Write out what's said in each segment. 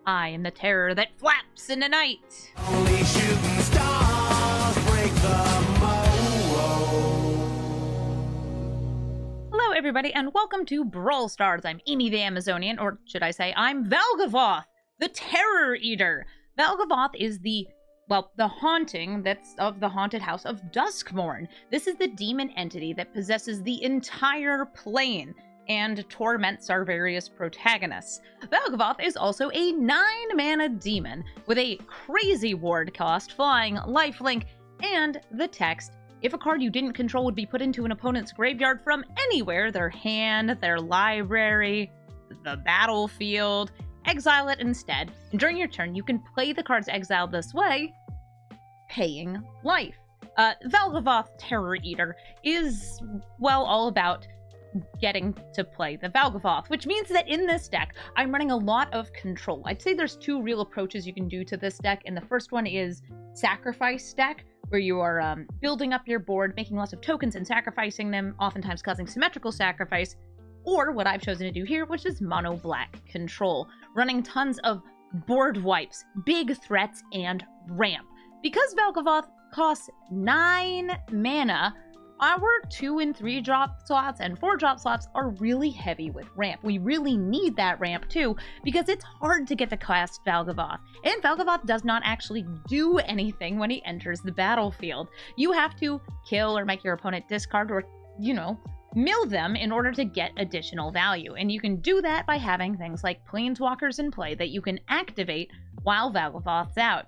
I am the terror that flaps in the night. Only shooting stars break the mold. Hello, everybody, and welcome to Brawl Stars. I'm Amy the Amazonian, or should I say, I'm Valgavoth, the Terror Eater. Valgavoth is the haunting that's of the haunted house of Duskmourn. This is the demon entity that possesses the entire plane and torments our various protagonists. Valgavoth is also a 9-mana demon with a crazy ward cost, flying, lifelink, and the text, if a card you didn't control would be put into an opponent's graveyard from anywhere, their hand, their library, the battlefield, exile it instead. And during your turn, you can play the cards exiled this way, paying life. Valgavoth Terror Eater is, well, all about getting to play the Valgavoth, which means that in this deck, I'm running a lot of control. I'd say there's two real approaches you can do to this deck, and the first one is Sacrifice deck, where you are building up your board, making lots of tokens and sacrificing them, oftentimes causing symmetrical sacrifice, or what I've chosen to do here, which is Mono Black Control, running tons of board wipes, big threats, and ramp. Because Valgavoth costs 9 mana, our 2 and 3 drop slots and 4 drop slots are really heavy with ramp. We really need that ramp too, because it's hard to get to cast Valgavoth. And Valgavoth does not actually do anything when he enters the battlefield. You have to kill or make your opponent discard or, mill them in order to get additional value. And you can do that by having things like Planeswalkers in play that you can activate while Valgavoth's out.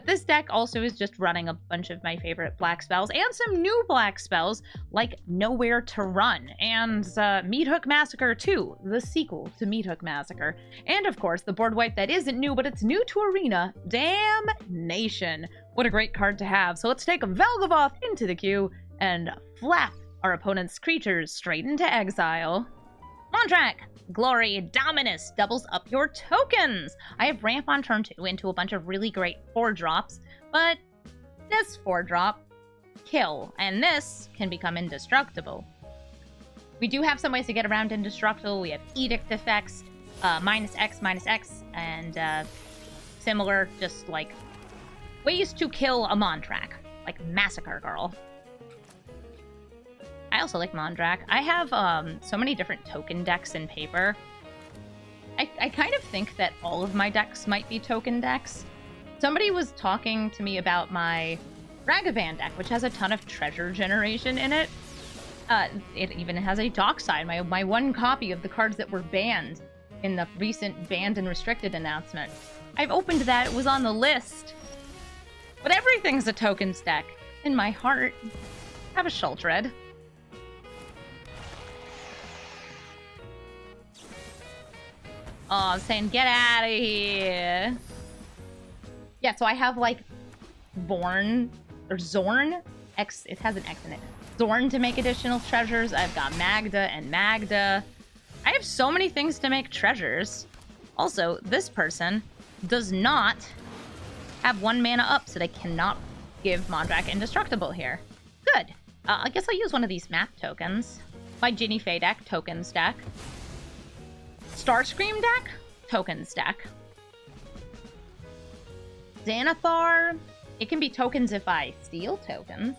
This deck also is just running a bunch of my favorite black spells and some new black spells like Nowhere to Run and Meathook Massacre 2, the sequel to Meathook Massacre. And of course, the board wipe that isn't new, but it's new to Arena, Damnation. What a great card to have. So let's take Valgavoth into the queue and flap our opponent's creatures straight into exile. Mondrak, Glory, Dominus doubles up your tokens. I have ramp on turn 2 into a bunch of really great 4-drops, but this 4-drop, kill, and this can become indestructible. We do have some ways to get around indestructible. We have edict effects, -X, and similar, just like ways to kill a Mondrak, like Massacre Girl. I also like Mondrak. I have so many different token decks in paper. I kind of think that all of my decks might be token decks. Somebody was talking to me about my Ragavan deck, which has a ton of treasure generation in it. It even has a dockside, my one copy of the cards that were banned in the recent banned and restricted announcement. I've opened that, it was on the list. But everything's a tokens deck. In my heart, I have a Shuldred. Oh, I'm saying, get out of here. Yeah, so I have, like, Vorn, or Zorn. It has an X in it. Zorn to make additional treasures. I've got Magda and Magda. I have so many things to make treasures. Also, this person does not have 1 mana up, so they cannot give Mondrak Indestructible here. Good. I guess I'll use one of these map tokens. My Ginny Fae deck, tokens deck. Starscream deck? Tokens deck. Xanathar? It can be tokens if I steal tokens.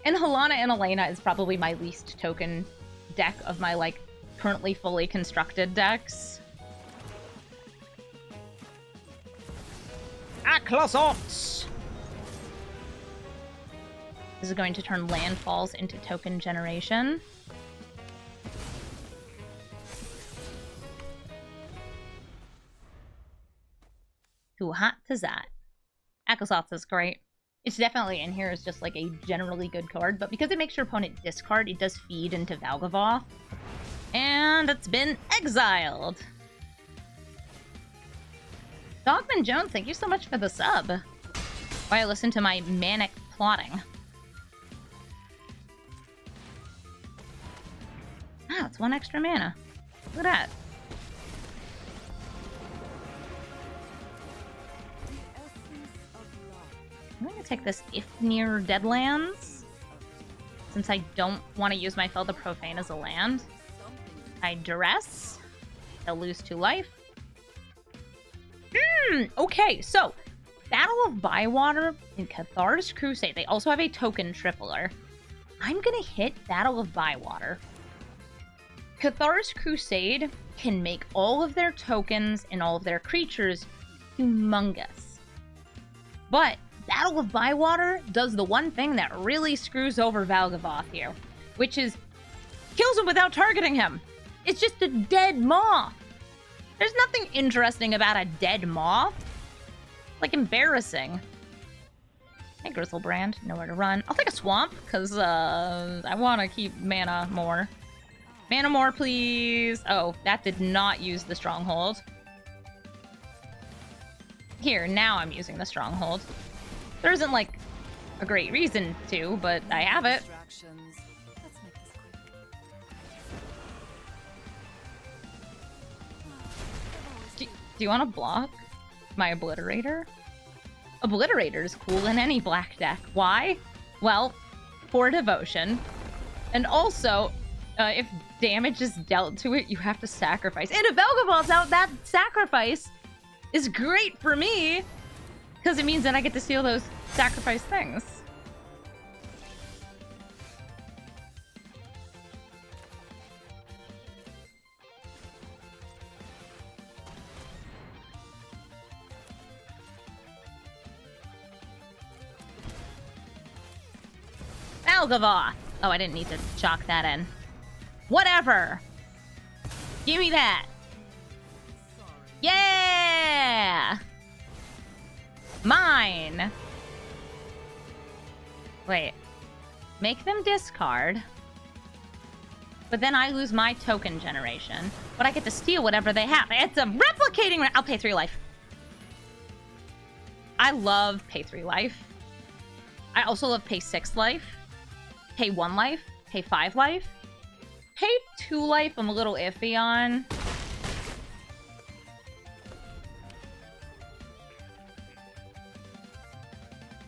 And Helana and Elena is probably my least token deck of my, currently fully constructed decks. Aclazot! This is going to turn landfalls into token generation. Too hot to that. Aclazotz is great. It's definitely in here as just like a generally good card, but because it makes your opponent discard, it does feed into Valgavoth. And it's been exiled. Dogman Jones, thank you so much for the sub. While I listen to my manic plotting. Ah, it's 1 extra mana. Look at that. I'm going to take this if near Deadlands, since I don't want to use my Fel the Profane as a land. I duress. They'll lose 2 life. Okay, so Battle of Bywater and Cathar's Crusade. They also have a token tripler. I'm gonna hit Battle of Bywater. Cathar's Crusade can make all of their tokens and all of their creatures humongous. But Battle of Bywater does the one thing that really screws over Valgavoth here, which is kills him without targeting him. It's just a dead moth. There's nothing interesting about a dead moth. Like, embarrassing. Hey, Grizzlebrand. Nowhere to run. I'll take a swamp, because I want to keep mana more. Mana more, please. Oh, that did not use the stronghold. Here, now I'm using the stronghold. There isn't, like, a great reason to, but I have it. Do you want to block my Obliterator? Obliterator is cool in any black deck. Why? Well, for devotion. And also, if damage is dealt to it, you have to sacrifice. And if Valgavoth's out, that sacrifice is great for me, because it means that I get to steal those sacrifice things. Valgavoth! Oh, I didn't need to chalk that in. Whatever! Give me that! Yeah! Mine! Wait. Make them discard. But then I lose my token generation. But I get to steal whatever they have. It's a replicating... I'll pay 3 life. I love pay 3 life. I also love pay 6 life. Pay 1 life. Pay 5 life. Pay 2 life I'm a little iffy on.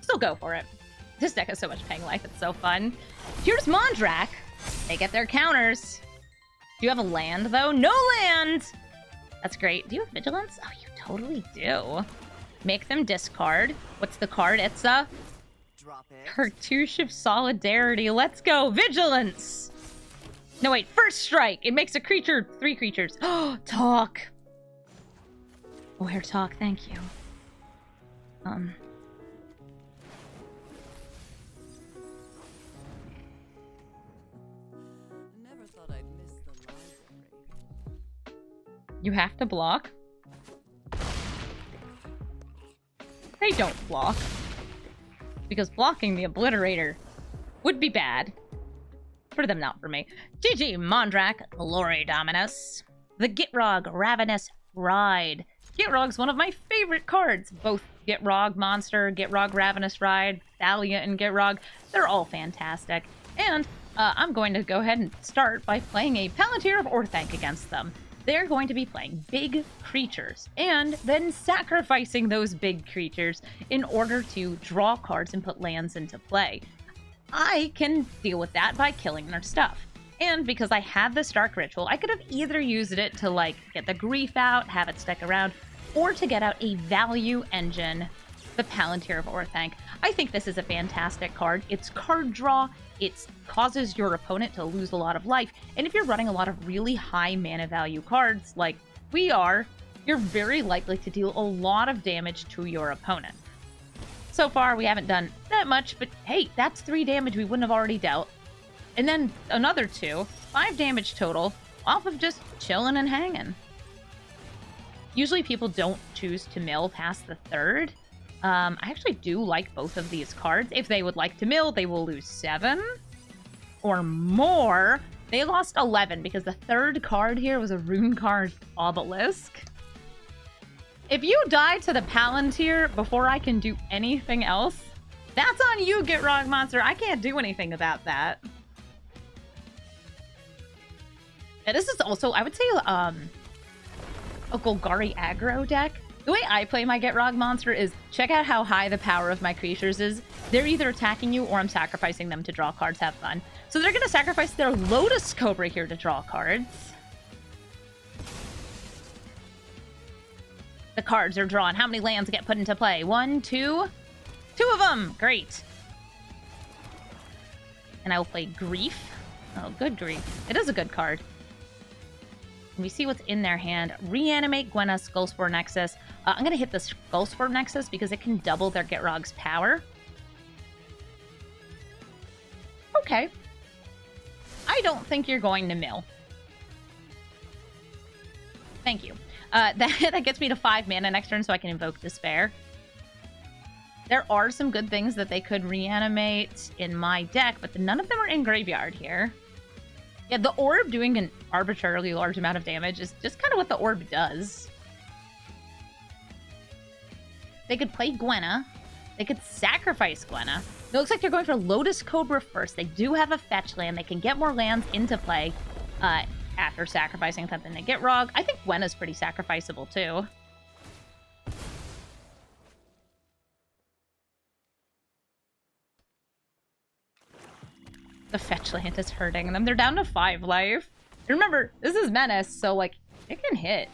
Still go for it. This deck has so much paying life, it's so fun. Here's Mondrak. They get their counters. Do you have a land, though? No land! That's great. Do you have Vigilance? Oh, you totally do. Make them discard. What's the card? It's a... Cartouche of Solidarity. Let's go. Vigilance! No, wait. First strike. It makes a creature. 3 creatures. Oh, talk. Where talk? Thank you. You have to block. They don't block. Because blocking the Obliterator would be bad. For them, not for me. GG, Mondrak, Glory Dominus. The Gitrog, Ravenous Ride. Gitrog's one of my favorite cards. Both Gitrog Monster, Gitrog Ravenous Ride, Thalia, and Gitrog. They're all fantastic. And I'm going to go ahead and start by playing a Palantir of Orthanc against them. They're going to be playing big creatures and then sacrificing those big creatures in order to draw cards and put lands into play. I can deal with that by killing their stuff. And because I have the Stark Ritual, I could have either used it to, like, get the grief out, have it stick around, or to get out a value engine, the Palantir of Orthanc. I think this is a fantastic card. It's card draw. It causes your opponent to lose a lot of life. And if you're running a lot of really high mana value cards, like we are, you're very likely to deal a lot of damage to your opponent. So far, we haven't done that much, but hey, that's 3 damage we wouldn't have already dealt. And then another 2, 5 damage total, off of just chilling and hanging. Usually people don't choose to mill past the 3rd. I actually do like both of these cards. If they would like to mill, they will lose 7 or more. They lost 11 because the 3rd card here was a rune card Obelisk. If you die to the Palantir before I can do anything else, that's on you, Gitrog Monster. I can't do anything about that. And this is also, I would say, a Golgari aggro deck. The way I play my Gitrog Monster is check out how high the power of my creatures is. They're either attacking you or I'm sacrificing them to draw cards, have fun. So they're going to sacrifice their Lotus Cobra here to draw cards. The cards are drawn. How many lands get put into play? 1, 2. 2 of them! Great. And I will play Grief. Oh, good Grief. It is a good card. We see what's in their hand. Reanimate Gwenna's Skullspore Nexus. I'm going to hit the Skullspore Nexus because it can double their Gitrog's power. Okay. I don't think you're going to mill. Thank you. That gets me to 5 mana next turn so I can invoke Despair. There are some good things that they could reanimate in my deck, but none of them are in graveyard here. Yeah, the orb doing an arbitrarily large amount of damage is just kind of what the orb does. They could play Gwenna. They could sacrifice Gwenna. It looks like they're going for Lotus Cobra first. They do have a fetch land. They can get more lands into play after sacrificing something to Gitrog. I think Gwenna's pretty sacrificable too. The fetch land is hurting them. They're down to 5 life. Remember, this is Menace, so, like, it can hit.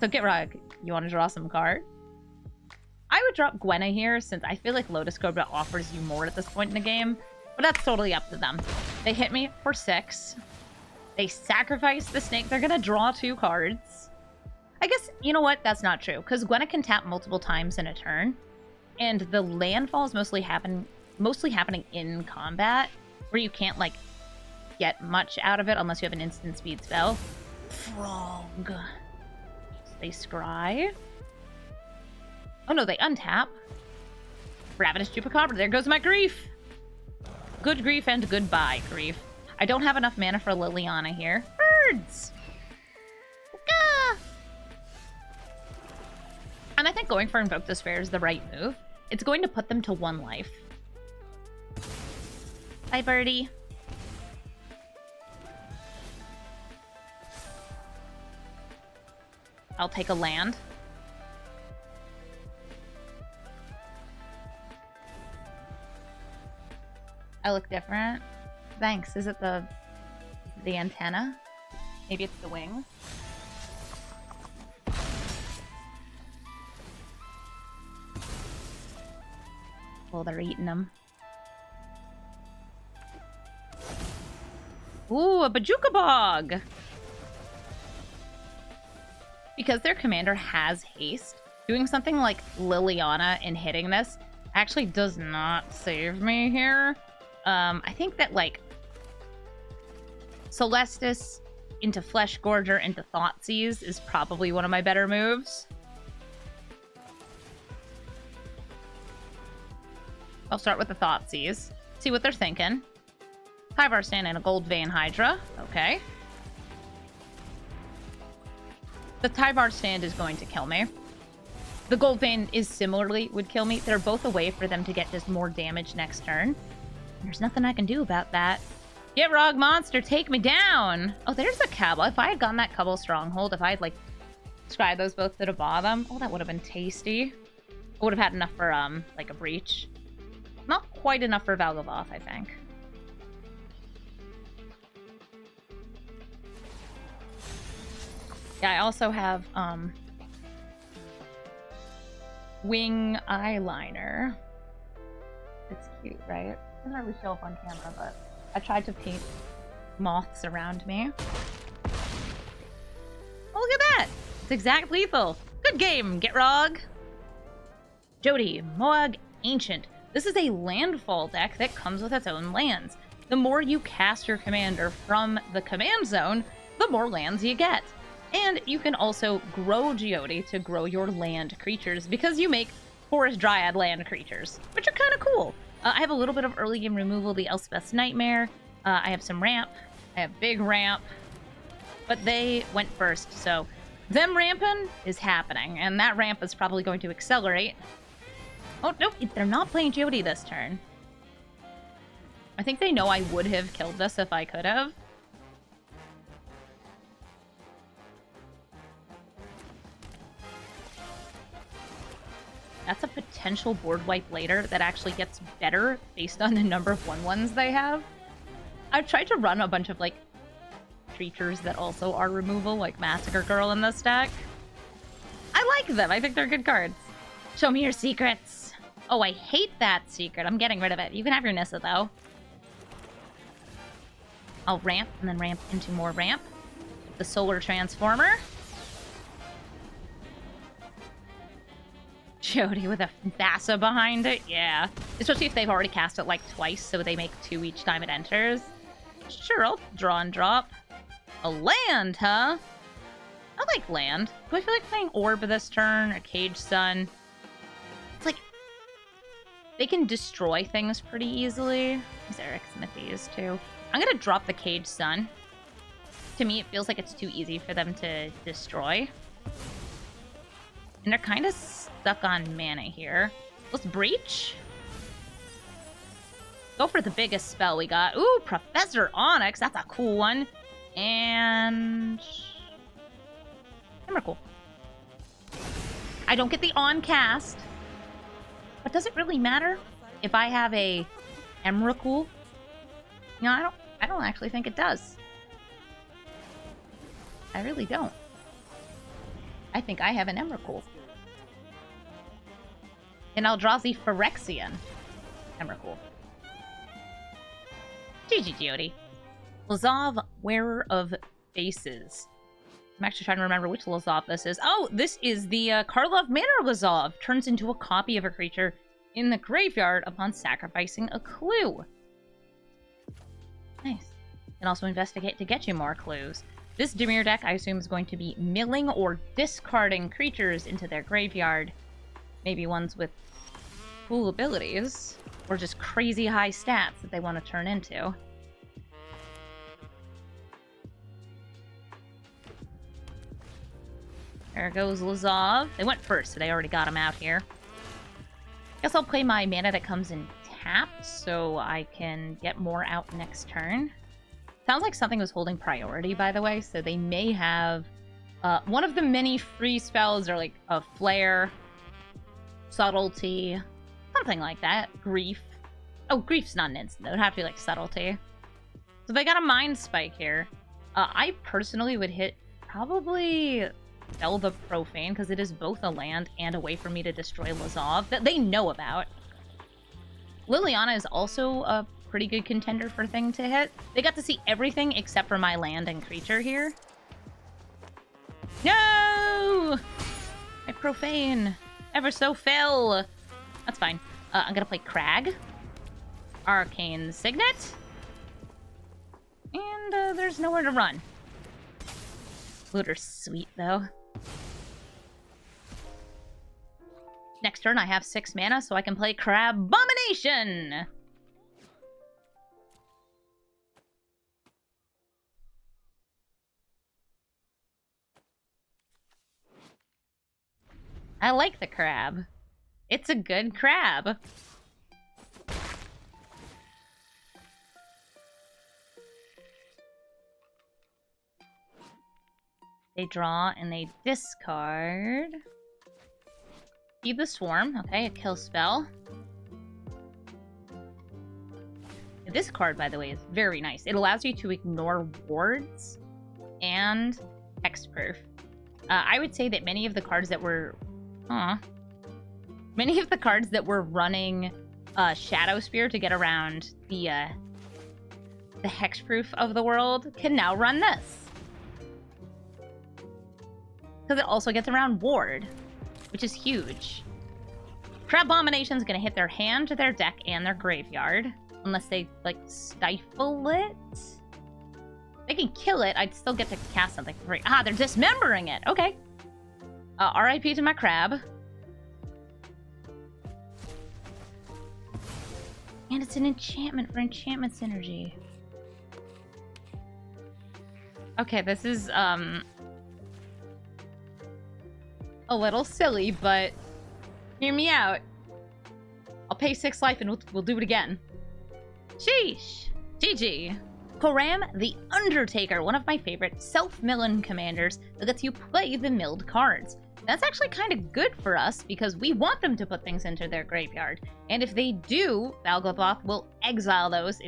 So, Gitrog, you want to draw some card? I would drop Gwenna here, since I feel like Lotus Cobra offers you more at this point in the game. But that's totally up to them. They hit me for 6. They sacrifice the snake. They're going to draw 2 cards. I guess, you know what? That's not true, because Gwenna can tap multiple times in a turn. And the landfall is mostly happening in combat, where you can't, like, get much out of it unless you have an instant speed spell. Frog. They scry. Oh no, they untap. Ravenous Chupacabra. There goes my Grief. Good Grief and goodbye, Grief. I don't have enough mana for Liliana here. Birds! Gah! And I think going for Invoke Despair is the right move. It's going to put them to 1 life. Bye, birdie. I'll take a land. I look different. Thanks. Is it the antenna? Maybe it's the wings. Oh, they're eating them. Ooh, a Bajuka Bog! Because their commander has haste, doing something like Liliana and hitting this actually does not save me here. I think that, like, Celestis into Flesh Gorger into Thoughtseize is probably one of my better moves. I'll start with the Thoughtseize. See what they're thinking. Tyvar Stand and a Gold Vein Hydra. Okay. The Tyvar Stand is going to kill me. The Gold Vein is similarly would kill me. They're both a way for them to get just more damage next turn. There's nothing I can do about that. Gitrog monster, take me down! Oh, there's a Cabal. If I had gotten that Cabal Stronghold, if I had, like, scried those both to the bottom, oh, that would have been tasty. I would have had enough for, like, a Breach. Not quite enough for Valgavoth, I think. Yeah, I also have, Wing Eyeliner. It's cute, right? It doesn't really show up on camera, but I tried to paint moths around me. Oh, look at that! It's exact lethal. Good game, Gitrog. Jodah, Moag Ancient. This is a landfall deck that comes with its own lands. The more you cast your commander from the command zone, the more lands you get. And you can also grow Jodah to grow your land creatures because you make Forest Dryad land creatures, which are kind of cool. I have a little bit of early game removal, the Elspeth's Nightmare. I have some ramp. I have big ramp. But they went first, so them ramping is happening, and that ramp is probably going to accelerate. Oh, nope, they're not playing Jodah this turn. I think they know I would have killed this if I could have. That's a potential board wipe later that actually gets better based on the number of 1/1s they have. I've tried to run a bunch of, like, creatures that also are removal, like Massacre Girl in this deck. like them. I think they're good cards. Show me your secrets. Oh, I hate that secret. I'm getting rid of it. You can have your Nissa, though. I'll ramp and then ramp into more ramp. The Solar Transformer. Jodah with a Thassa behind it. Yeah. Especially if they've already cast it like twice, so they make 2 each time it enters. Sure, I'll draw and drop. A land, huh? I like land. Do I feel like playing Orb this turn? Or Cage Sun? It's like... they can destroy things pretty easily. These Eric Smithies, too. I'm gonna drop the Cage Sun. To me, it feels like it's too easy for them to destroy. And they're kind of stuck on mana here. Let's Breach. Go for the biggest spell we got. Ooh, Professor Onyx. That's a cool one. And... Emrakul. I don't get the on-cast. But does it really matter if I have a Emrakul? No, I don't actually think it does. I really don't. I think I have an Emrakul. And I'll draw the Phyrexian Emrakul. GG, Jody. Lazav, Wearer of Faces. I'm actually trying to remember which Lazav this is. Oh, this is the Karlov Manor Lazav. Turns into a copy of a creature in the graveyard upon sacrificing a clue. Nice. And also investigate to get you more clues. This Dimir deck, I assume, is going to be milling or discarding creatures into their graveyard. Maybe ones with cool abilities, or just crazy high stats that they want to turn into. There goes Lazav. They went first, so they already got him out here. Guess I'll play my mana that comes in tapped, so I can get more out next turn. Sounds like something was holding priority, by the way, so they may have... one of the many free spells are like a Flare, Subtlety, something like that. Grief. Oh, Grief's not an instant. It would have to be like Subtlety. So they got a Mind Spike here. I personally would hit probably Spell the Profane, because it is both a land and a way for me to destroy Lazav that they know about. Liliana is also a pretty good contender for thing to hit. They got to see everything except for my land and creature here. No! My Profane. Ever so fell. That's fine. I'm gonna play Crag. Arcane Signet. And there's nowhere to run. Looter's sweet, though. Next turn, I have 6 mana, so I can play Crabomination! I like the crab. It's a good crab. They draw and they discard. Feed the Swarm. Okay, a kill spell. This card, by the way, is very nice. It allows you to ignore wards and hexproof. I would say that many of the cards that were... many of the cards that were running Shadow Spear to get around the hexproof of the world can now run this. Because it also gets around Ward, which is huge. Crabomination's gonna hit their hand, their deck, and their graveyard. Unless they, like, stifle it. They can kill it, I'd still get to cast something for free. Ah, they're dismembering it! Okay. RIP to my crab. And it's an enchantment for enchantment synergy. Okay, this is, a little silly, but hear me out. I'll pay 6 life and we'll do it again. Sheesh. GG. Coram the Undertaker, one of my favorite self-milling commanders that lets you play the milled cards. That's actually kind of good for us because we want them to put things into their graveyard. And if they do, Valgavoth will exile those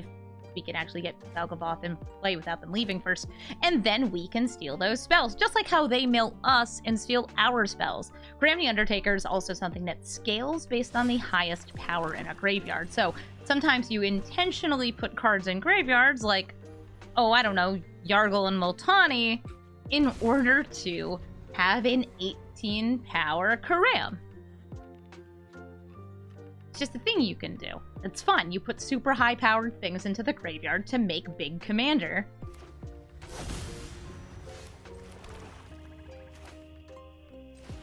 we can actually get Valgavoth in play without them leaving first. And then we can steal those spells, just like how they mill us and steal our spells. Coram the Undertaker is also something that scales based on the highest power in a graveyard. So sometimes you intentionally put cards in graveyards like, oh, I don't know, Yargle and Multani, in order to have an 18 power Coram. It's just a thing you can do. It's fun. You put super high powered things into the graveyard to make big commander.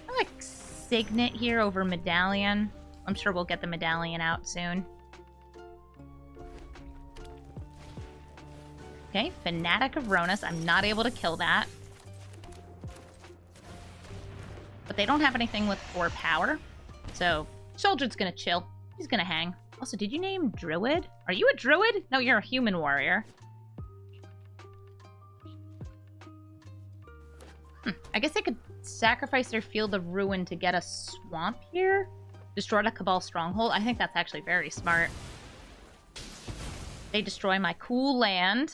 I like Signet here over Medallion. I'm sure we'll get the Medallion out soon. Okay, Fanatic of Ronus. I'm not able to kill that. But they don't have anything with 4 power. So, Sheoldred's gonna chill. He's gonna hang. Also, did you name Druid? Are you a Druid? No, you're a human warrior. I guess they could sacrifice their Field of Ruin to get a swamp here. Destroy the Cabal Stronghold. I think that's actually very smart. They destroy my cool land.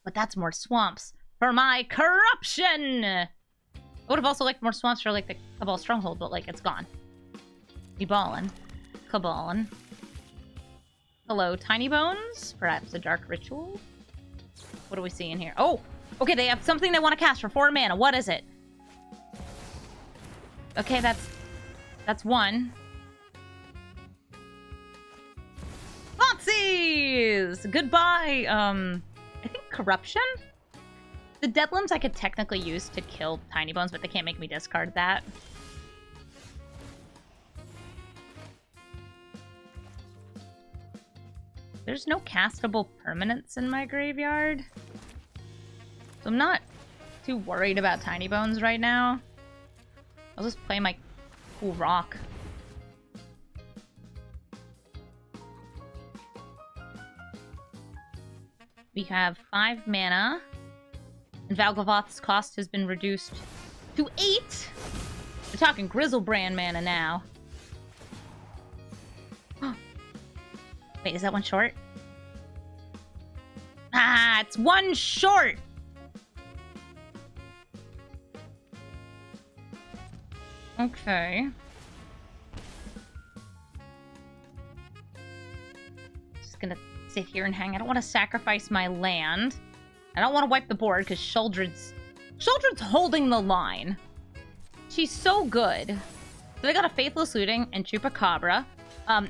But that's more swamps for my corruption! I would have also liked more swamps for, like, the Cabal Stronghold, but, like, it's gone. Be ballin'. Cabalin. Hello, Tiny Bones? Perhaps a Dark Ritual? What are we seeing here? Oh! Okay, they have something they want to cast for 4 mana. What is it? Okay, that's 1. Fonzies! Goodbye! I think Corruption? The Deadlands I could technically use to kill Tiny Bones, but they can't make me discard that. There's no castable permanents in my graveyard. So I'm not too worried about Tiny Bones right now. I'll just play my cool rock. We have 5 mana. And Valgavoth's cost has been reduced to 8! We're talking Grizzlebrand mana now. Wait, is that 1 short? Ah, it's 1 short! Okay. Just gonna sit here and hang. I don't want to sacrifice my land. I don't want to wipe the board because Sheoldred's holding the line. She's so good. So they got a Faithless Looting and Chupacabra.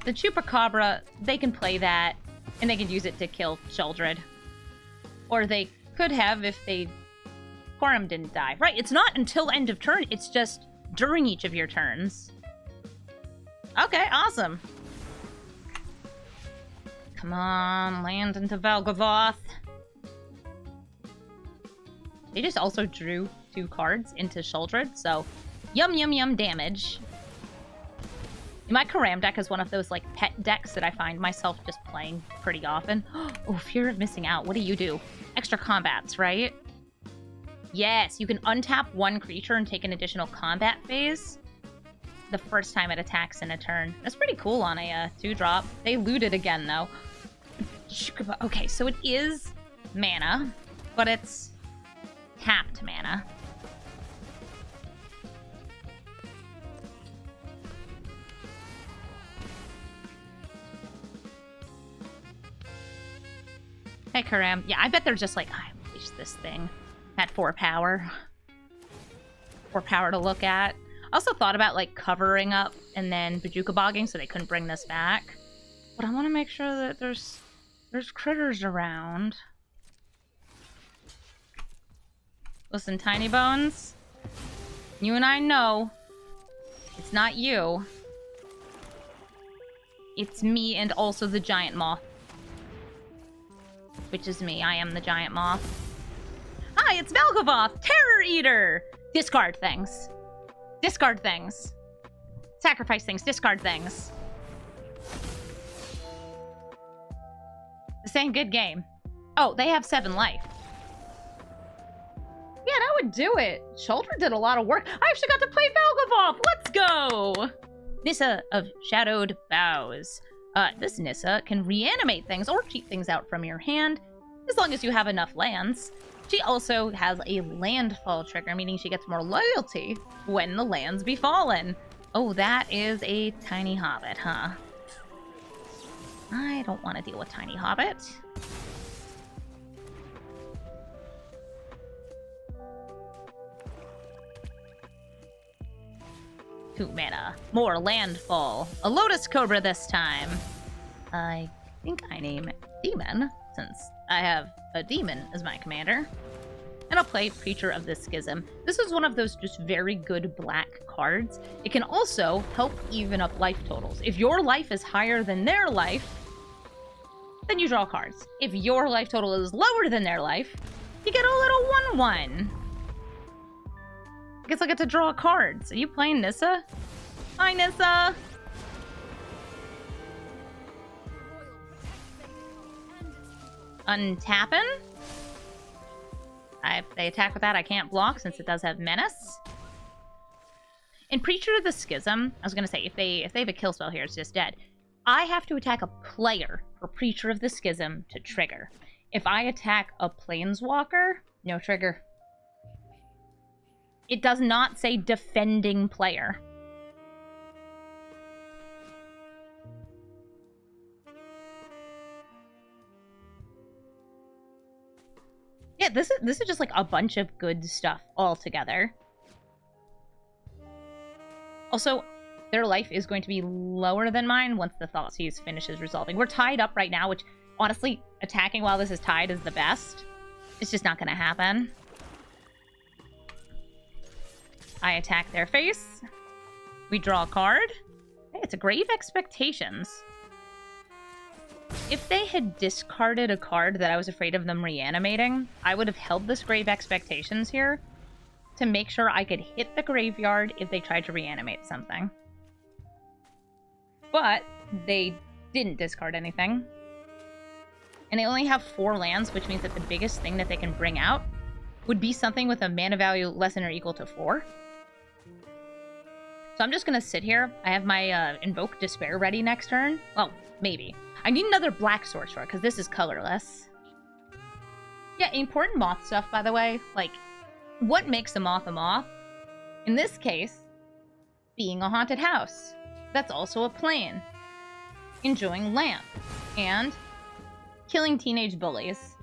The Chupacabra, they can play that, and they can use it to kill Sheoldred. Or they could have if Coram didn't die. Right, it's not until end of turn, it's just during each of your turns. Okay, awesome. Come on, land into Valgavoth. They just also drew 2 cards into Sheoldred, so yum yum yum damage. My Coram deck is one of those, like, pet decks that I find myself just playing pretty often. Oh, Fear of Missing Out. What do you do? Extra combats, right? Yes, you can untap 1 creature and take an additional combat phase the first time it attacks in a turn. That's pretty cool on a 2-drop. They looted again, though. Okay, so it is mana, but it's tapped mana. Hey, Coram. Yeah, I bet they're just like, I wish this thing had 4 power. 4 power to look at. I also thought about, like, covering up and then Bajuka Bogging so they couldn't bring this back. But I want to make sure that there's critters around. Listen, Tiny Bones. You and I know it's not you. It's me and also the Giant Moth. Which is me. I am the Giant Moth. Hi, it's Valgavoth, Terror Eater! Discard things. Discard things. Sacrifice things, discard things. This ain't good game. Oh, they have 7 life. Yeah, that would do it. Sheoldred did a lot of work. I actually got to play Valgavoth. Let's go! Nissa of Shadowed Boughs. This Nissa can reanimate things or cheat things out from your hand, as long as you have enough lands. She also has a landfall trigger, meaning she gets more loyalty when the lands be fallen. Oh, that is a tiny hobbit, huh? I don't want to deal with tiny hobbit. 2 mana. More landfall. A Lotus Cobra this time. I think I name it Demon, since I have a demon as my commander. And I'll play Preacher of the Schism. This is one of those just very good black cards. It can also help even up life totals. If your life is higher than their life, then you draw cards. If your life total is lower than their life, you get a little 1/1. I guess I get to draw cards. Are you playing Nissa? Hi, Nissa! Untappin'? If they attack with that, I can't block since it does have Menace. In Preacher of the Schism, I was going to say, if they have a kill spell here, it's just dead. I have to attack a player for Preacher of the Schism to trigger. If I attack a Planeswalker, no trigger. It does not say defending player. Yeah, this is just like a bunch of good stuff all together. Also, their life is going to be lower than mine once the Thoughtseize finishes resolving. We're tied up right now, which, honestly, attacking while this is tied is the best. It's just not going to happen. I attack their face. We draw a card. Hey, it's a Grave Expectations. If they had discarded a card that I was afraid of them reanimating, I would have held this Grave Expectations here to make sure I could hit the graveyard if they tried to reanimate something. But they didn't discard anything. And they only have 4 lands, which means that the biggest thing that they can bring out would be something with a mana value less than or equal to 4. So I'm just going to sit here. I have my Invoke Despair ready next turn. Well, maybe. I need another black Sorcerer, because this is colorless. Yeah, important Moth stuff, by the way. Like, what makes a Moth a Moth? In this case, being a haunted house. That's also a plane. Enjoying lamp. And killing teenage bullies.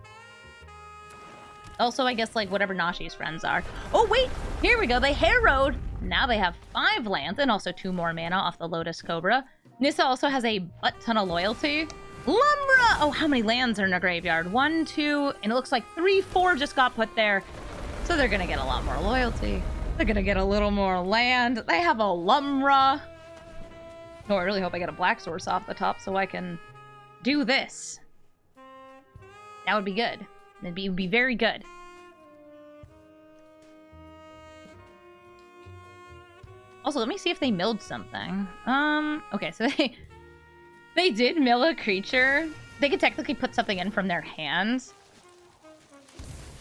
Also, I guess, like, whatever Nashi's friends are. Oh, wait! Here we go! They harrowed! Now they have 5 lands and also 2 more mana off the Lotus Cobra. Nissa also has a butt-ton of loyalty. Lumbra! Oh, how many lands are in a graveyard? 1, 2, and it looks like 3, 4 just got put there. So they're gonna get a lot more loyalty. They're gonna get a little more land. They have a Lumbra. Oh, I really hope I get a black source off the top so I can do this. That would be good. It'd be very good. Also, let me see if they milled something. Okay, so they did mill a creature. They could technically put something in from their hands.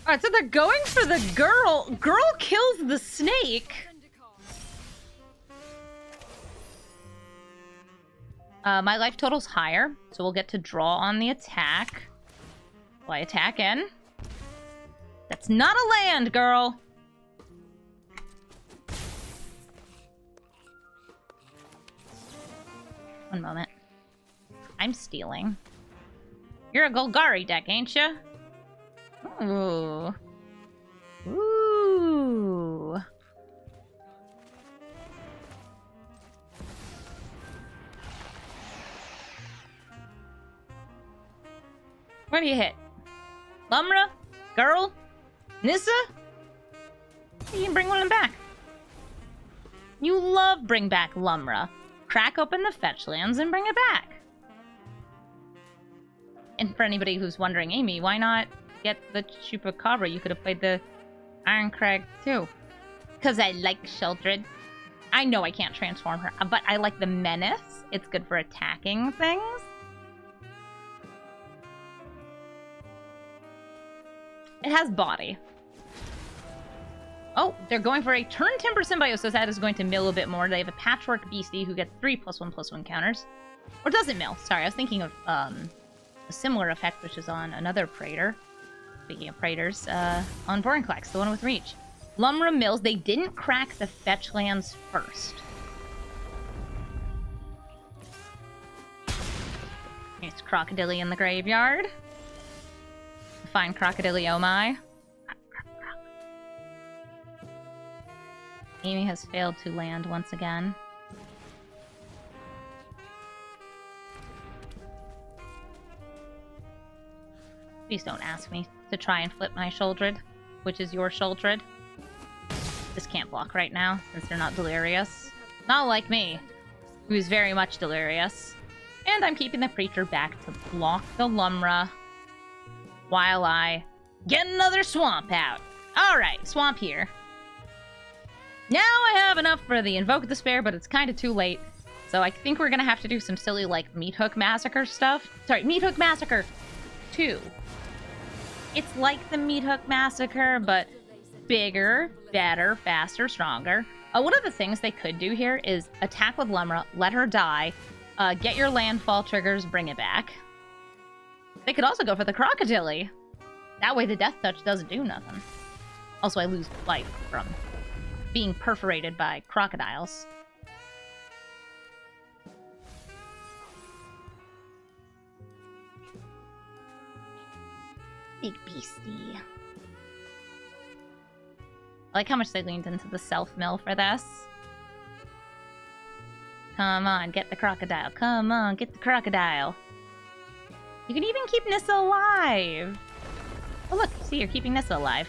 Alright, so they're going for the girl. Girl kills the snake. My life total's higher, so we'll get to draw on the attack. Will I attack in? That's not a land, girl. One moment. I'm stealing. You're a Golgari deck, ain't ya? Ooh. Ooh. Where do you hit? Lumra? Girl? Nissa? You can bring one of them back. You love bring back Lumra. Crack open the fetch lands and bring it back. And for anybody who's wondering, Amy, why not get the Chupacabra? You could have played the Iron Crag too. Because I like Sheldred. I know I can't transform her, but I like the Menace. It's good for attacking things. It has body. Oh, they're going for a turn timber symbiosis. That is going to mill a bit more. They have a Patchwork Beastie who gets 3+1/+1 counters. Or does it mill? Sorry, I was thinking of a similar effect, which is on another Praetor. Speaking of Praetors, on Vorinclex, the one with reach. Lumra mills. They didn't crack the fetch lands first. It's Crocodile in the graveyard. Fine Crocodile, oh my. Amy has failed to land once again. Please don't ask me to try and flip my Shuldred, which is your Shuldred. This can't block right now, since they're not delirious. Not like me, who's very much delirious. And I'm keeping the Preacher back to block the Lumra while I get another Swamp out. Alright, Swamp here. Now I have enough for the Invoke Despair, but it's kind of too late. So I think we're gonna have to do some silly, like, Meat Hook Massacre stuff. Sorry, Meat Hook Massacre 2. It's like the Meat Hook Massacre, but bigger, better, faster, stronger. One of the things they could do here is attack with Lumra, let her die, get your landfall triggers, bring it back. They could also go for the Crocodile. That way the Death Touch doesn't do nothing. Also, I lose life from being perforated by crocodiles. Big beastie. I like how much they leaned into the self-mill for this. Come on, get the crocodile. Come on, get the crocodile. You can even keep Nissa alive. Oh look, see, you're keeping Nissa alive.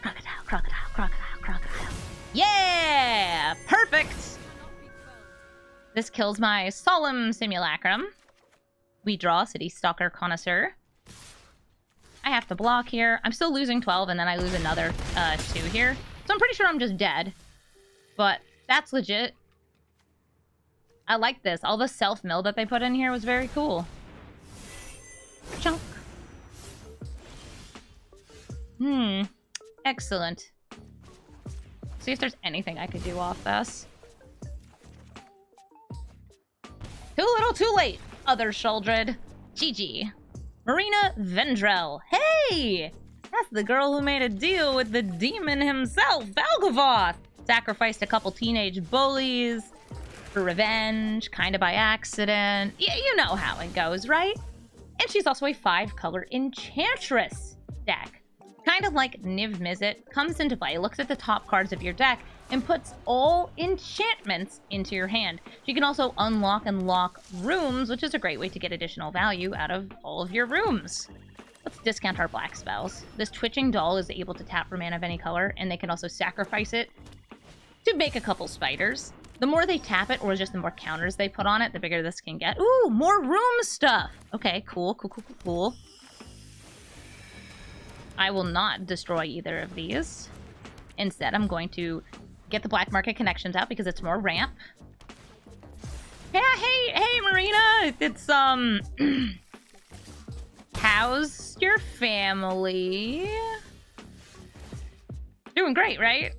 Crocodile, crocodile, crocodile, crocodile. Yeah! Perfect! This kills my Solemn Simulacrum. We draw City Stalker Connoisseur. I have to block here. I'm still losing 12, and then I lose another 2 here. So I'm pretty sure I'm just dead. But that's legit. I like this. All the self-mill that they put in here was very cool. Chunk. Excellent. See if there's anything I could do off this. Too little, too late, other Shuldred. GG. Marina Vendrell. Hey! That's the girl who made a deal with the demon himself, Valgavoth! Sacrificed a couple teenage bullies for revenge, kinda by accident. You know how it goes, right? And she's also a 5-color Enchantress deck. Kind of like Niv Mizzet, comes into play, looks at the top cards of your deck, and puts all enchantments into your hand. You can also unlock and lock rooms, which is a great way to get additional value out of all of your rooms. Let's discount our black spells. This Twitching Doll is able to tap for mana of any color, and they can also sacrifice it to make a couple spiders. The more they tap it, or just the more counters they put on it, the bigger this can get. Ooh, more room stuff! Okay, cool, cool, cool, cool, cool. I will not destroy either of these. Instead, I'm going to get the black market connections out because it's more ramp. Yeah, hey, Marina! It's, how's your family? Doing great, right?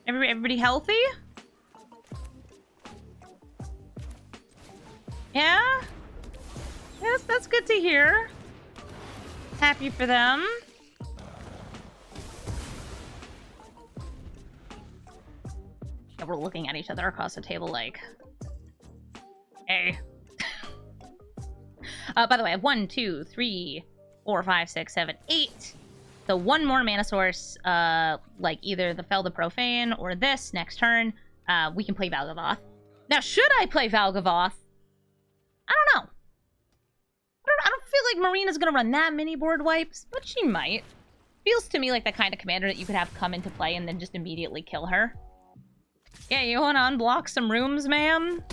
Everybody healthy? Yeah? Yes, that's good to hear. Happy for them. Yeah, we're looking at each other across the table like... Hey. By the way, I have 1, 2, 3, 4, 5, 6, 7, 8. So one more mana source, like either the Fel the Profane or this next turn, we can play Valgavoth. Now, should I play Valgavoth? I don't know. I don't feel like Marina's gonna run that many board wipes, but she might. Feels to me like the kind of commander that you could have come into play and then just immediately kill her. Yeah, you wanna unblock some rooms, ma'am?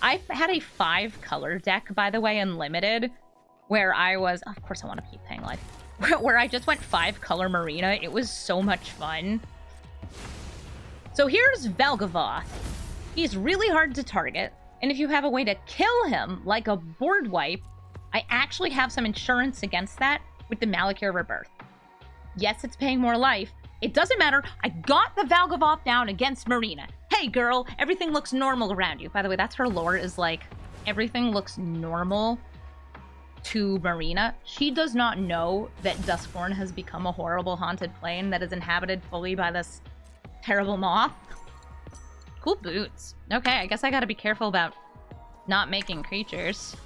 I had a 5-color deck, by the way, unlimited, where I was... Of course I want to keep paying life. Where I just went 5-color Marina. It was so much fun. So here's Valgavoth. He's really hard to target. And if you have a way to kill him, like a board wipe, I actually have some insurance against that with the Malakir Rebirth. Yes, it's paying more life, It doesn't matter. I got the Valgavoth down against Marina. Hey, girl, everything looks normal around you. By the way, that's her lore, is like, everything looks normal to Marina. She does not know that Duskborn has become a horrible haunted plane that is inhabited fully by this terrible moth. Cool boots. Okay, I guess I gotta be careful about not making creatures.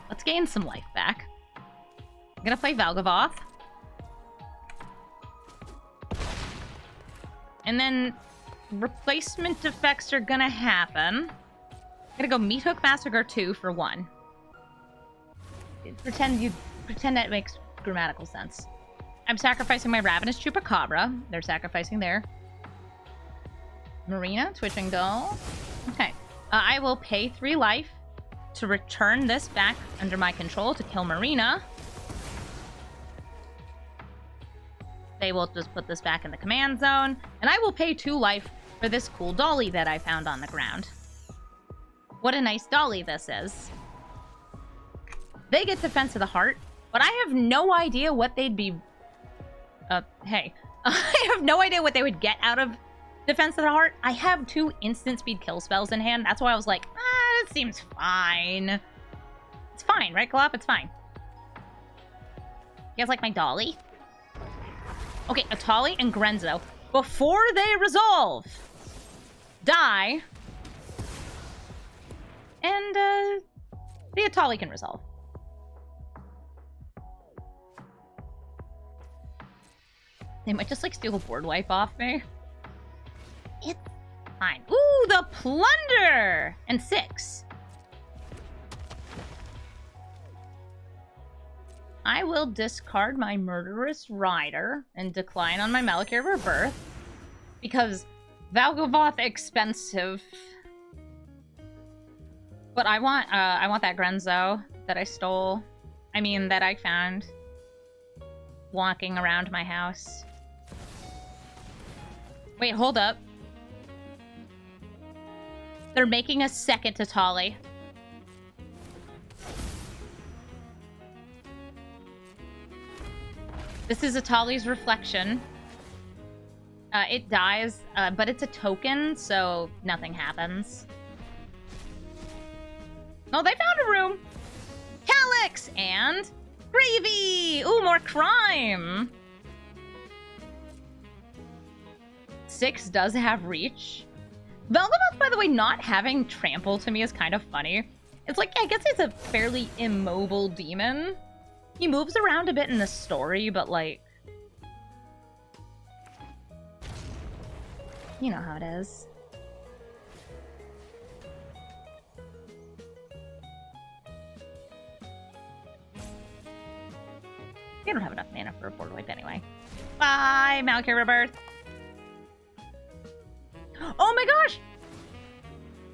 Let's gain some life back. I'm gonna play Valgavoth. And then replacement effects are gonna happen. I'm gonna go Meat Hook Massacre 2 for 1. Pretend that makes grammatical sense. I'm sacrificing my Ravenous Chupacabra. They're sacrificing there. Marina, Twitching Doll. Okay. I will pay 3 life to return this back under my control to kill Marina. They will just put this back in the command zone. And I will pay 2 life for this cool dolly that I found on the ground. What a nice dolly this is. They get Defense of the Heart, but I have no idea what they'd be... hey. I have no idea what they would get out of Defense of the Heart. I have 2 instant speed kill spells in hand. That's why I was like, it seems fine. It's fine, right, Glop? It's fine. You guys like my dolly? Okay, Atali and Grenzo, before they resolve, die. And, the Atali can resolve. They might just, like, steal the board wipe off me. It's fine. Ooh, the Plunder! And 6. I will discard my Murderous Rider and decline on my Malakir Rebirth. Because Valgavoth expensive. But I want that Grenzo that I stole. I mean, that I found walking around my house. Wait, hold up. They're making a second Atali. This is Atali's Reflection. It dies, but it's a token, so nothing happens. Oh, they found a room! Calyx and Gravy! Ooh, more crime! 6 does have reach. Valgavoth, by the way, not having trample to me is kind of funny. It's like, I guess it's a fairly immobile demon. He moves around a bit in the story, but like... you know how it is. You don't have enough mana for a board wipe anyway. Bye, Malakir Rebirth. Oh my gosh!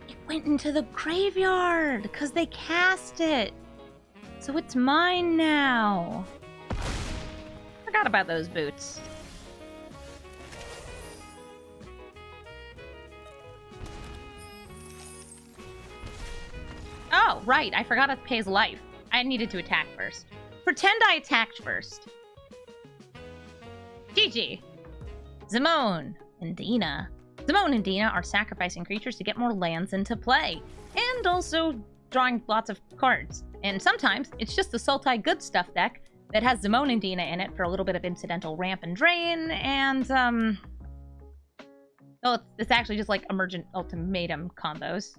It went into the graveyard because they cast it. So it's mine now. Forgot about those boots. Oh, right. I forgot it pays life. I needed to attack first. Pretend I attacked first. GG. Zimone and Dina. Zimone and Dina are sacrificing creatures to get more lands into play. And also drawing lots of cards. And sometimes it's just the Sultai Good Stuff deck that has Zimone and Dina in it for a little bit of incidental ramp and drain. And, well, it's actually just like Emergent Ultimatum combos.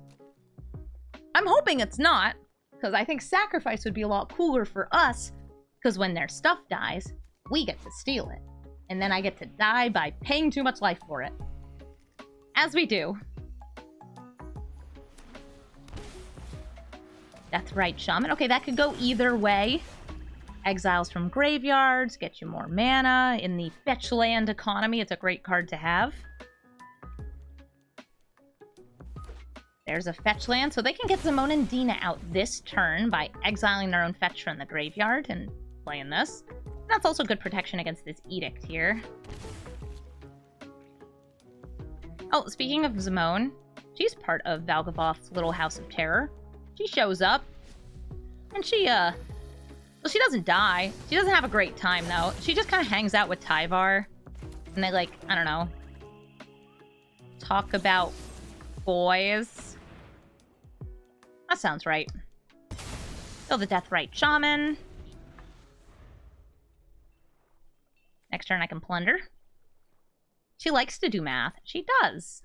I'm hoping it's not, because I think Sacrifice would be a lot cooler for us, because when their stuff dies, we get to steal it. And then I get to die by paying too much life for it. As we do. That's right, Shaman. Okay, that could go either way. Exiles from graveyards, get you more mana. In the fetch land economy, it's a great card to have. There's a fetch land, so they can get Zimone and Dina out this turn by exiling their own fetch from the graveyard and playing this. That's also good protection against this Edict here. Oh, speaking of Zimone, she's part of Valgavoth's little House of Terror. She shows up. And she, well, she doesn't die. She doesn't have a great time, though. She just kind of hangs out with Tyvar. And they, like, I don't know, talk about boys. That sounds right. Kill the Deathrite Shaman. Next turn I can plunder. She likes to do math. She does.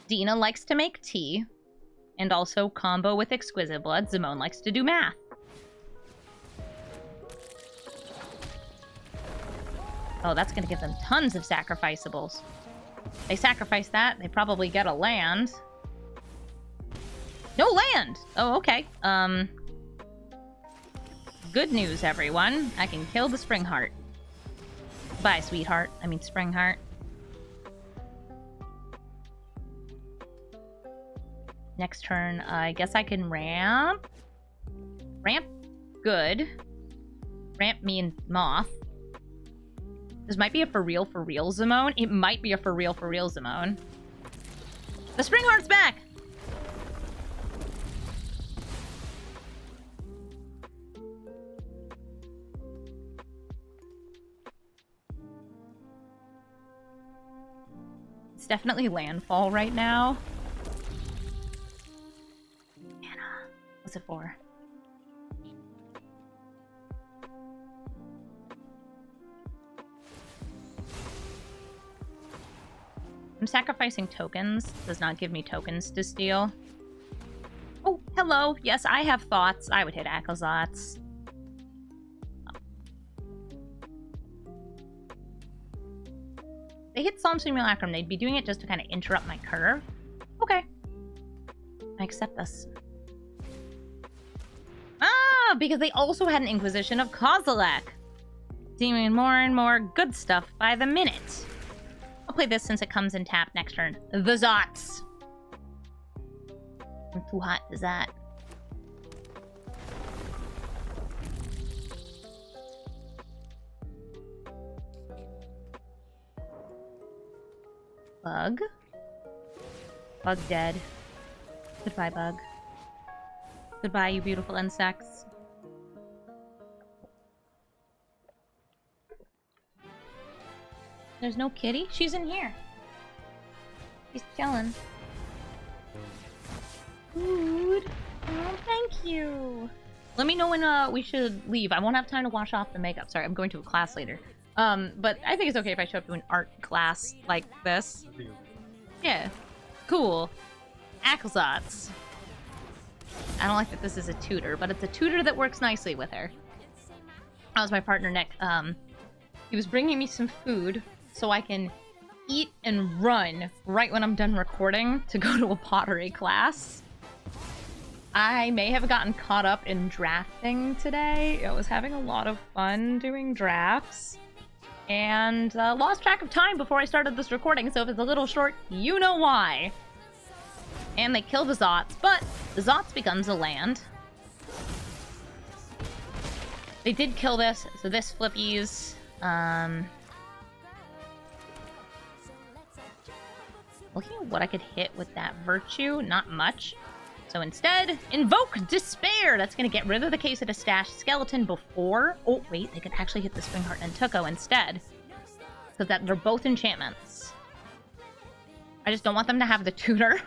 Dina likes to make tea. And also combo with Exquisite Blood. Zimone likes to do math. Oh, that's going to give them tons of sacrificeables. They sacrifice that, they probably get a land. No land! Oh, okay. Good news, everyone. I can kill the Springheart. Bye, sweetheart. I mean, Springheart. Next turn, I guess I can ramp. Ramp, good. Ramp me and Moth. This might be a for real Zimone. It might be a for real Zimone. The Springheart's back! It's definitely landfall right now. Mana. What's it for? I'm sacrificing tokens. Does not give me tokens to steal. Oh, hello. Yes, I have thoughts. I would hit Akazats. They hit Psalm Simulacrum. They'd be doing it just to kind of interrupt my curve. Okay. I accept this. Ah, because they also had an Inquisition of Kozilek. Seeming more and more good stuff by the minute. I'll play this since it comes in tap next turn. The Zots. I'm too hot for that. Bug. Bug dead. Goodbye, Bug. Goodbye, you beautiful insects. There's no kitty? She's in here. She's chilling. Food. Oh, thank you. Let me know when we should leave. I won't have time to wash off the makeup. Sorry, I'm going to a class later. But I think it's okay if I show up to an art class like this. Yeah. Cool. Akazats. I don't like that this is a tutor, but it's a tutor that works nicely with her. That was my partner, Nick. He was bringing me some food so I can eat and run right when I'm done recording to go to a pottery class. I may have gotten caught up in drafting today. I was having a lot of fun doing drafts. And lost track of time before I started this recording, so if it's a little short, you know why. And they kill the Zots, but the Zots becomes a land. They did kill this, so this flippies. Looking at what I could hit with that Virtue, not much. So instead, Invoke Despair! That's going to get rid of the Case of the Stash Skeleton before... Oh, wait, they could actually hit the Springheart and Tuco instead. Because they're both enchantments. I just don't want them to have the tutor.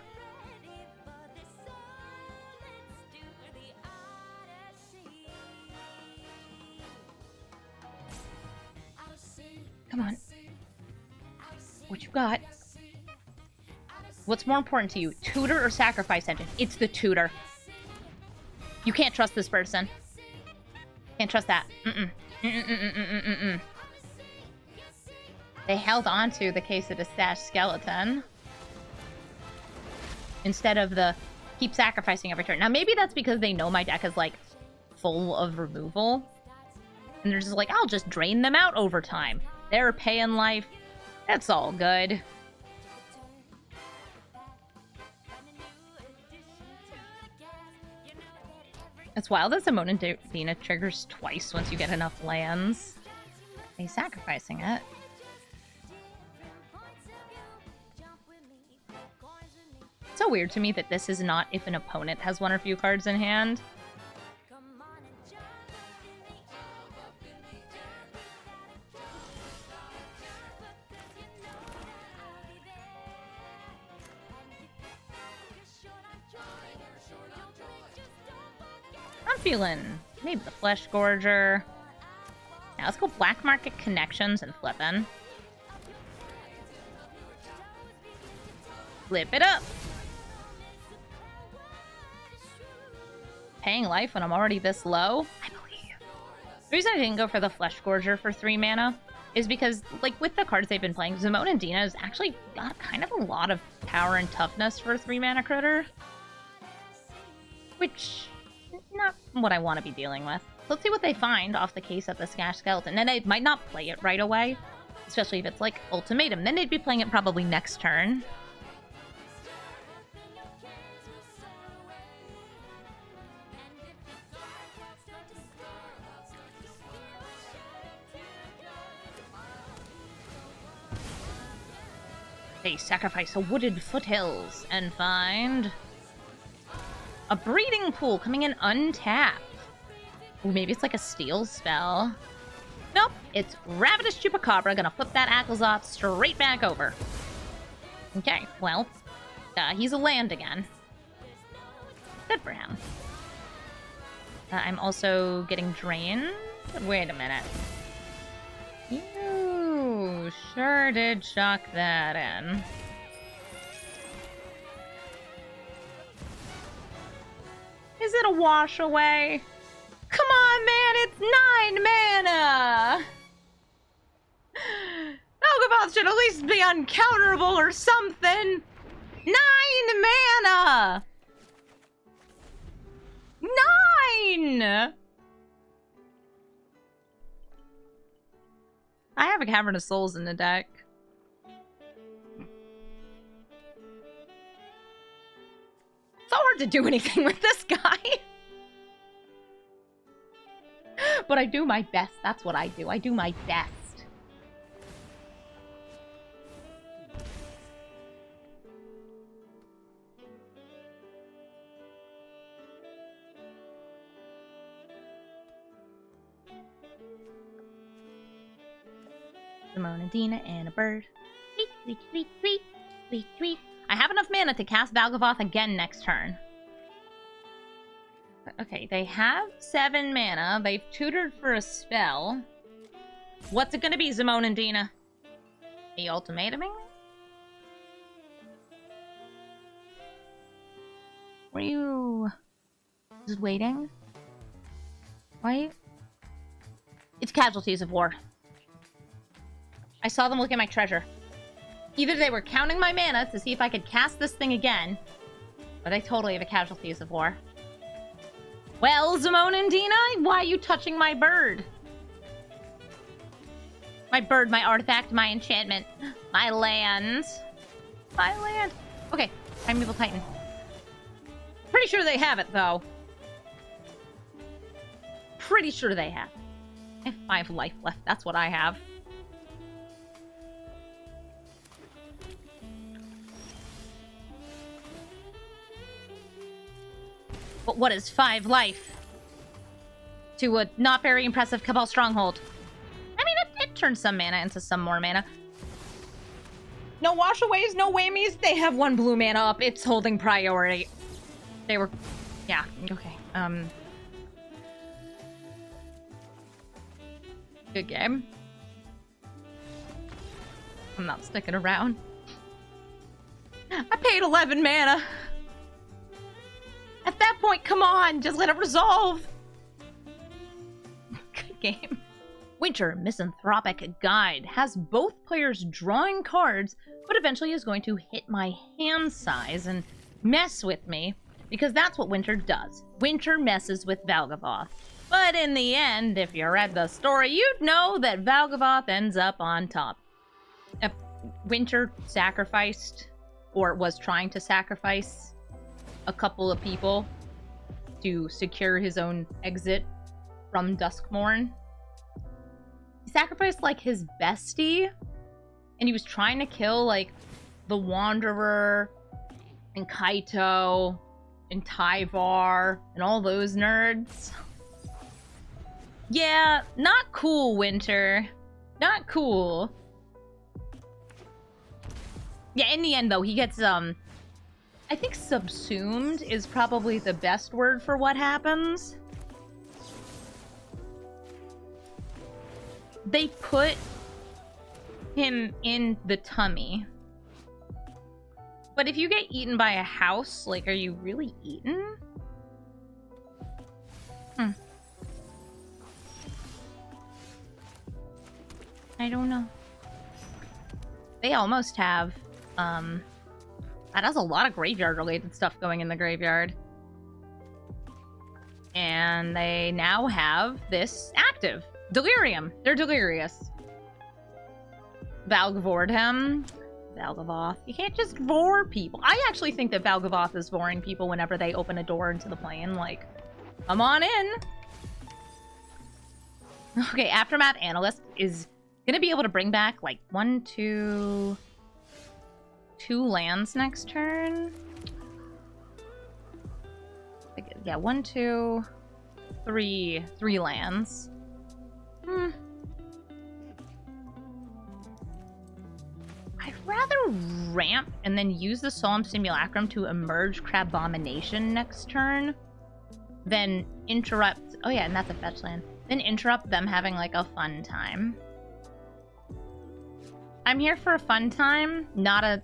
Come on. What you got? What's more important to you, tutor or sacrifice engine? It's the tutor. You can't trust this person. Can't trust that. They held onto the Case of the Stash Skeleton instead of the keep sacrificing every turn. Now, maybe that's because they know my deck is, like, full of removal. And they're just like, I'll just drain them out over time. They're paying life. That's all good. It's wild that Zimone and Dina triggers twice once you get enough lands. He's sacrificing it. It's so weird to me that this is not if an opponent has one or few cards in hand. feeling maybe the Flesh Gorger. Now let's go Black Market Connections and flip in. Flip it up. Paying life when I'm already this low? I believe. The reason I didn't go for the Flesh Gorger for 3 mana is because, like, with the cards they've been playing, Zimone and Dina has actually got kind of a lot of power and toughness for a 3 mana critter. Which, not what I want to be dealing with. Let's see what they find off the case of the Skash Skeleton. And they might not play it right away, especially if it's like Ultimatum. Then they'd be playing it probably next turn. They sacrifice a wooded foothills and find a breeding pool coming in untapped. Ooh, maybe it's like a steal spell. Nope, it's Ravenous Chupacabra, gonna flip that Lazav straight back over. Okay, well, he's a land again. Good for him. I'm also getting drained. Wait a minute. You sure did chuck that in. Is it a wash away? Come on, man, it's 9 mana! Valgavoth should at least be uncounterable or something! 9 mana! 9! I have a Cavern of Souls in the deck. It's hard to do anything with this guy. But I do my best. That's what I do. I do my best. Zimone and Dina and a bird. Tweet, tweet, tweet, tweet, tweet, tweet. I have enough mana to cast Valgavoth again next turn. Okay, they have 7 mana. They've tutored for a spell. What's it gonna be, Zimone and Dina? Are you ultimatuming me? Were you just waiting? Why? It's Casualties of War. I saw them look at my treasure. Either they were counting my mana to see if I could cast this thing again, or they totally have a Casualties of War. Well, Zimone and Dina, why are you touching my bird? My bird, my artifact, my enchantment, my land. My land. Okay, Primeval Titan. Pretty sure they have it, though. Pretty sure they have. I have 5 life left, that's what I have. But what is 5 life to a not very impressive Cabal Stronghold? I mean, it turns some mana into some more mana. No washaways, no whammies. They have 1 blue mana up. It's holding priority. They were... Yeah, okay. Good game. I'm not sticking around. I paid 11 mana. At that point, come on, just let it resolve. Good game. Winter Misanthropic Guide has both players drawing cards, but eventually is going to hit my hand size and mess with me, because that's what Winter does. Winter messes with Valgavoth. But in the end, if you read the story, you'd know that Valgavoth ends up on top. Winter sacrificed, or was trying to sacrifice, a couple of people to secure his own exit from Duskmourn. He sacrificed, like, his bestie, and he was trying to kill, like, the Wanderer, and Kaito, and Tyvar, and all those nerds. Yeah, not cool, Winter. Not cool. Yeah, in the end, though, he gets, I think subsumed is probably the best word for what happens. they put him in the tummy. But if you get eaten by a house, like, are you really eaten? I don't know. They almost have, that has a lot of graveyard-related stuff going in the graveyard. And they now have this active. Delirium. They're delirious. Valgavoth. Valgavoth. You can't just vore people. I actually think that Valgavoth is voring people whenever they open a door into the plane. Like, come on in. Okay, Aftermath Analyst is gonna be able to bring back, like, 2 lands next turn. Yeah, 1, 2, 3 lands. I'd rather ramp and then use the Solemn Simulacrum to emerge Crabomination next turn than interrupt... Oh yeah, and that's a fetch land. Then interrupt them having, like, a fun time. I'm here for a fun time, not a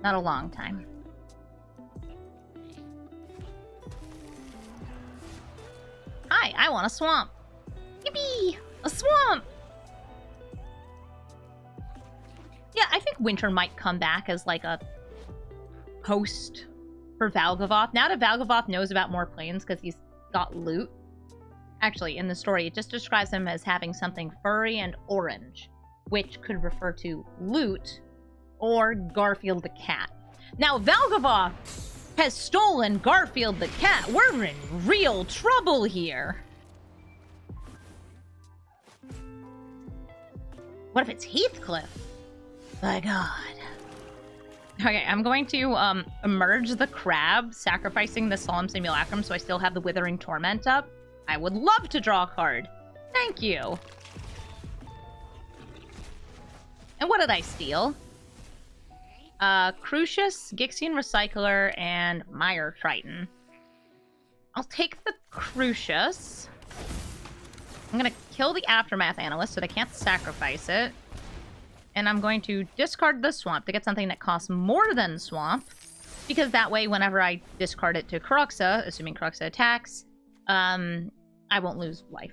long time. Hi, I want a swamp. Yippee! A swamp! Yeah, I think Winter might come back as, like, a host for Valgavoth. Now that Valgavoth knows about more planes because he's got loot. Actually, in the story, it just describes him as having something furry and orange, which could refer to loot or Garfield the cat. Now, Valgavoth has stolen Garfield the cat. We're in real trouble here. What if it's Heathcliff? My god. Okay, I'm going to emerge the crab, sacrificing the Solemn Simulacrum so I still have the Withering Torment up. I would love to draw a card. Thank you. And what did I steal? Crucius, Gixian Recycler, and Mire Triton. I'll take the Crucius. I'm gonna kill the Aftermath Analyst so they can't sacrifice it. And I'm going to discard the Swamp to get something that costs more than Swamp. Because that way, whenever I discard it to Karuxa, assuming Karuxa attacks, I won't lose life.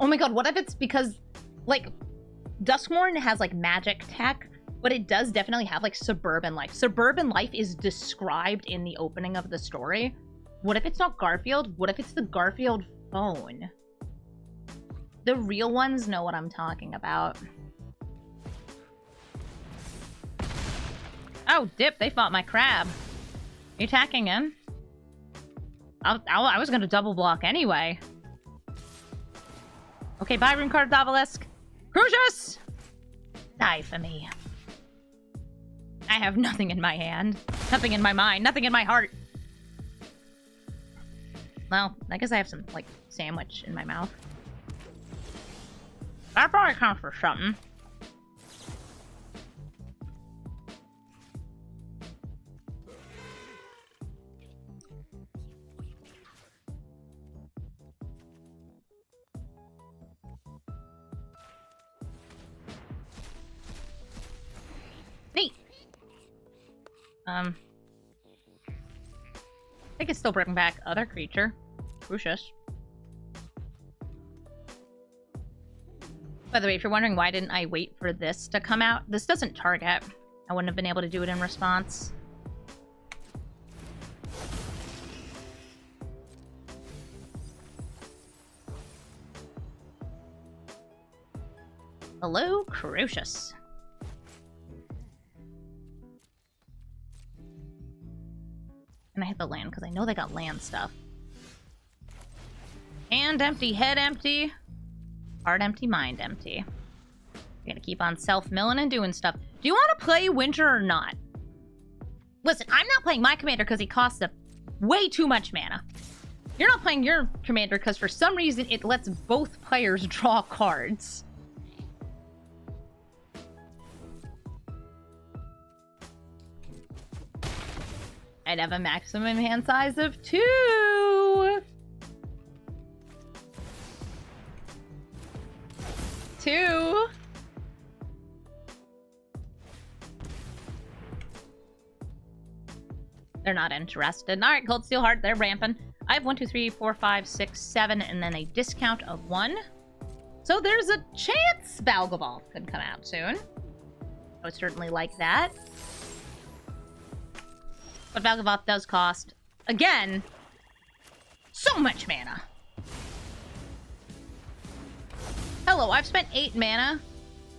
Oh my god, what if it's because, like, Duskmourn has, like, magic tech, but it does definitely have, like, suburban life. Suburban life is described in the opening of the story. What if it's not Garfield? What if it's the Garfield phone? The real ones know what I'm talking about. Oh, dip, they fought my crab. Are you attacking him? I was gonna double block anyway. Okay, bye, Rune Card Obelisk. Crucius! Die for me. I have nothing in my hand. Nothing in my mind. Nothing in my heart. Well, I guess I have some, like, sandwich in my mouth. That probably counts for something. Neat. I think it's still bringing back other creature. Crucius. By the way, if you're wondering why didn't I wait for this to come out, this doesn't target. I wouldn't have been able to do it in response. Hello, Crucius. And I hit the land because I know they got land stuff. Hand empty, head empty. Heart empty, mind empty. We're gonna keep on self-milling and doing stuff. Do you want to play Winter or not? Listen, I'm not playing my commander because he costs way too much mana. You're not playing your commander because for some reason it lets both players draw cards. I'd have a maximum hand size of 2. They're not interested. Alright, Cold Steel Heart, they're ramping. I have 1, 2, 3, 4, 5, 6, 7, and then a discount of 1. So there's a chance Valgavoth could come out soon. I would certainly like that. But Valgavoth does cost, again, so much mana. Hello, I've spent 8 mana,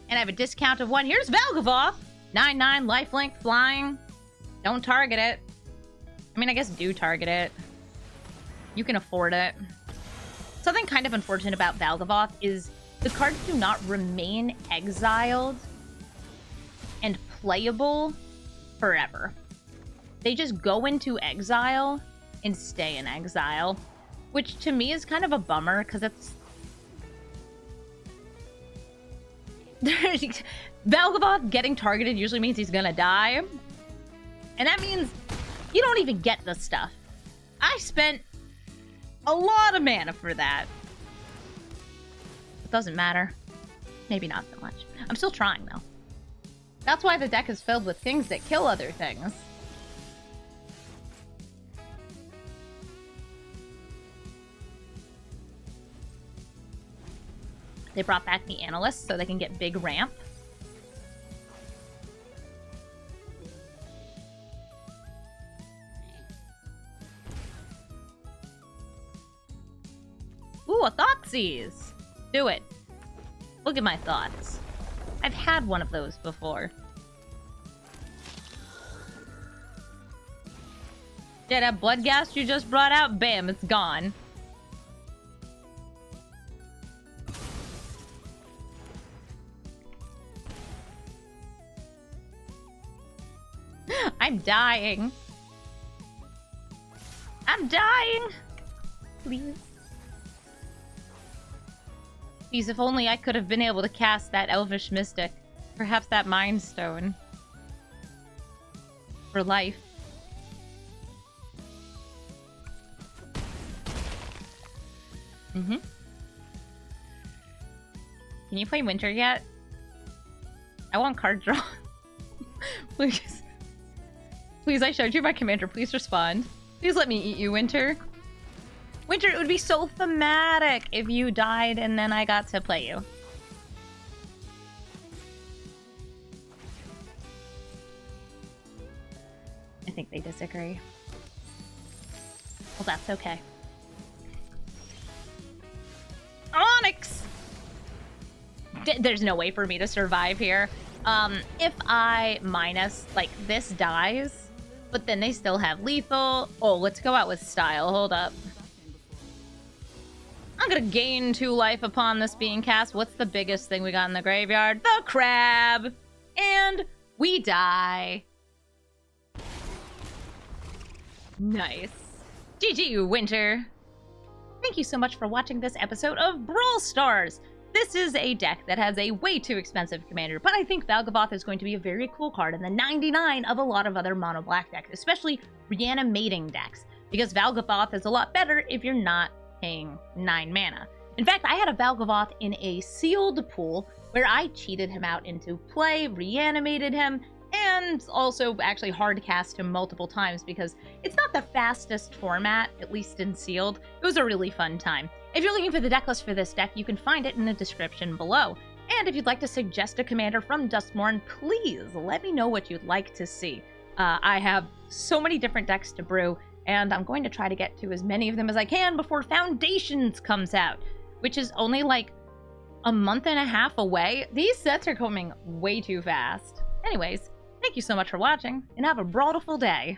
and I have a discount of 1. Here's Valgavoth! 9/9, lifelink, flying. Don't target it. I mean, I guess do target it. You can afford it. Something kind of unfortunate about Valgavoth is the cards do not remain exiled and playable forever. They just go into exile and stay in exile, which to me is kind of a bummer because it's... Valgavoth getting targeted usually means he's gonna die. And that means you don't even get the stuff. I spent a lot of mana for that. It doesn't matter. Maybe not so much. I'm still trying, though. That's why the deck is filled with things that kill other things. They brought back the Analysts so they can get big ramp. Ooh, a Thoughtseize! Do it. Look at my thoughts. I've had one of those before. Yeah, that Bloodghast you just brought out, bam, it's gone. I'm dying. I'm dying! Please. Please, if only I could have been able to cast that Elvish Mystic. Perhaps that Mind Stone. For life. Mm-hmm. Can you play Winter yet? I want card draw. Please. Please, I showed you my commander. Please respond. Please let me eat you, Winter. Winter, it would be so thematic if you died and then I got to play you. I think they disagree. Well, that's okay. Onyx! There's no way for me to survive here. If I minus, like, this dies, but then they still have lethal. Oh, let's go out with style. Hold up. I'm gonna gain 2 life upon this being cast. What's the biggest thing we got in the graveyard? The crab! And we die. Nice. GG, Winter. Thank you so much for watching this episode of Brawl Stars. This is a deck that has a way too expensive commander, but I think Valgavoth is going to be a very cool card in the 99 of a lot of other mono black decks, especially reanimating decks, because Valgavoth is a lot better if you're not paying 9 mana. In fact, I had a Valgavoth in a sealed pool where I cheated him out into play, reanimated him, and also actually hard cast him multiple times because it's not the fastest format, at least in sealed. It was a really fun time. If you're looking for the deck list for this deck, you can find it in the description below. And if you'd like to suggest a commander from Duskmourn, please let me know what you'd like to see. I have so many different decks to brew, and I'm going to try to get to as many of them as I can before Foundations comes out, which is only like a month and a half away. These sets are coming way too fast. Anyways, thank you so much for watching, and have a brawlful day.